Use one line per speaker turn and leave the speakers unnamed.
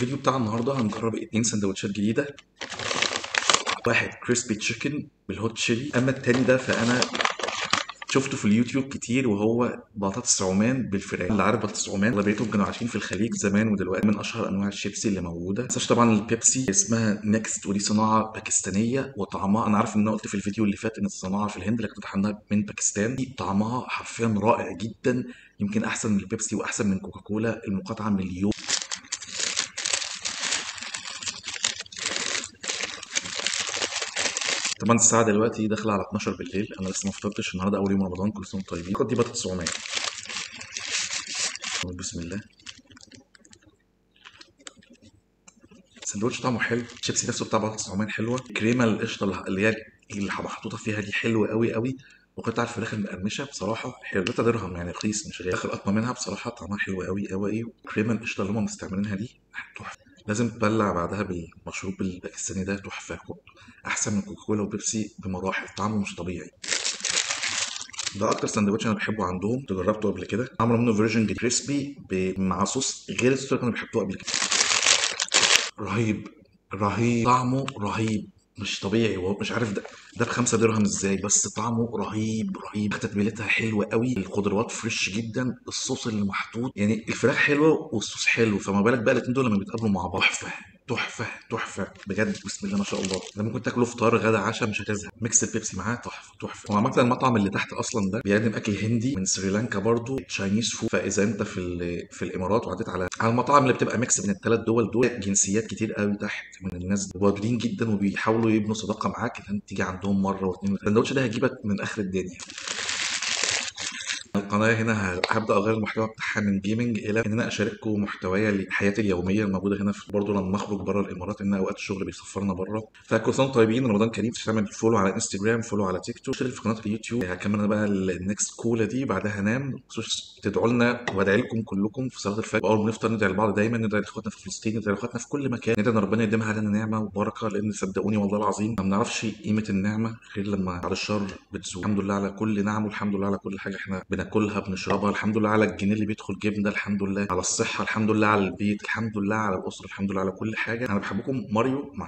الفيديو بتاع النهارده هنجرب 2 سندوتشات جديده. واحد كريسبي تشيكن بالهوت تشيلي، اما التاني ده فانا شفته في اليوتيوب كتير وهو بطاطس عمان بالفراخ. اللي عارف بطاطس عمان اغلبيتهم كانوا عايشين في الخليج زمان ودلوقتي من اشهر انواع الشيبسي اللي موجوده. بس طبعا البيبسي اسمها نيكست، ودي صناعه باكستانيه وطعمها، انا عارف ان انا قلت في الفيديو اللي فات ان الصناعه في الهند لكن واضح انها من باكستان. دي طعمها حرفيا رائع جدا، يمكن احسن من البيبسي واحسن من كوكاكولا. المقاطعه مليون. طبعا الساعة دلوقتي داخلة على 12 بالليل، أنا لسه ما فطرتش النهاردة أول يوم رمضان، كل سنة وانتم طيبين. خد دي بطاطس عمان. بسم الله. السندوتش طعمه حلو، الشيبسي نفسه بتاع بطاطس عمان حلوة، الكريمة القشطة اللي هي اللي محطوطة فيها دي حلوة قوي قوي، وقطع الفراخ المقرمشة بصراحة حلو. 3 درهم يعني رخيص مش غالي. آخر قطمة منها بصراحة طعمها حلو قوي قوي، والكريمة القشطة اللي هم مستعملينها دي تحفة. لازم تبلع بعدها بالمشروب الباكستاني ده، تحفة. أحسن من كوكاكولا وبيبسي بمراحل، طعمه مش طبيعي. ده اكتر سندوتش انا بحبه عندهم، جربته قبل كده. عملوا منه فيرجن كريسبي مع صوص غير الصوص اللي كانوا بيحطوه قبل كده. رهيب، رهيب، طعمه رهيب، مش طبيعي. وهو مش عارف ده ب5 درهم ازاي، بس طعمه رهيب رهيب. تتبيلتها حلوه قوي، الخضروات فريش جدا، الصوص اللي محطوط يعني الفراخ حلوه والصوص حلو، فما بالك بقى الاتنين دول لما بيتقابلوا مع بعض. تحفه تحفه تحفه بجد، بسم الله ما شاء الله. ده ممكن تاكله فطار غدا عشاء مش هتزهق. ميكس البيبسي معاه تحفه تحفه. هو عامه المطعم اللي تحت اصلا ده بيقدم اكل هندي من سريلانكا برضو، تشاينيز فود. فاذا انت في الامارات وعديت على المطاعم اللي بتبقى ميكس بين ال3 دول، جنسيات كتير قوي تحت من الناس دي، ودودين جدا وبيحاولوا يبنوا صداقه معاك عشان تيجي عندهم مره واثنين. السندوتش ده هيجيبك من اخر الدنيا. القناة هنا هبدأ أغير المحتوى بتاعها من جيمنج إلى إن أنا أشارككم محتوايا لحياتي اليومية الموجودة هنا في، برضه لما أخرج بره الإمارات إن أوقات الشغل بيسفرنا بره. فكل سنة وانتم طيبين، رمضان كريم. تعمل فولو على انستجرام، فولو على تيك توك، اشترك في قناة اليوتيوب. هكمل أنا بقى النكست كولا دي بعدها هنام. تدعوا لنا وادعي لكم كلكم في صلاة الفجر، وأول ما نفطر ندعي لبعض دايما، ندعي لإخواتنا في فلسطين، ندعي لإخواتنا في كل مكان، ندعي إن ربنا يديمها علينا نعمة وبركة، لأن صدقوني والله العظيم ما بنعرفش قيمة النعمة غير لما بعد الشر بتزول. الحمد لله على كل نعم، والحمد لله على كل حاجة احنا بناكلها بنشربها، الحمد لله على الجنيه اللي بيدخل جبنه، الحمد لله على الصحه، الحمد لله على البيت، الحمد لله على الاسره، الحمد لله على كل حاجه. انا بحبكم. ماريو، مع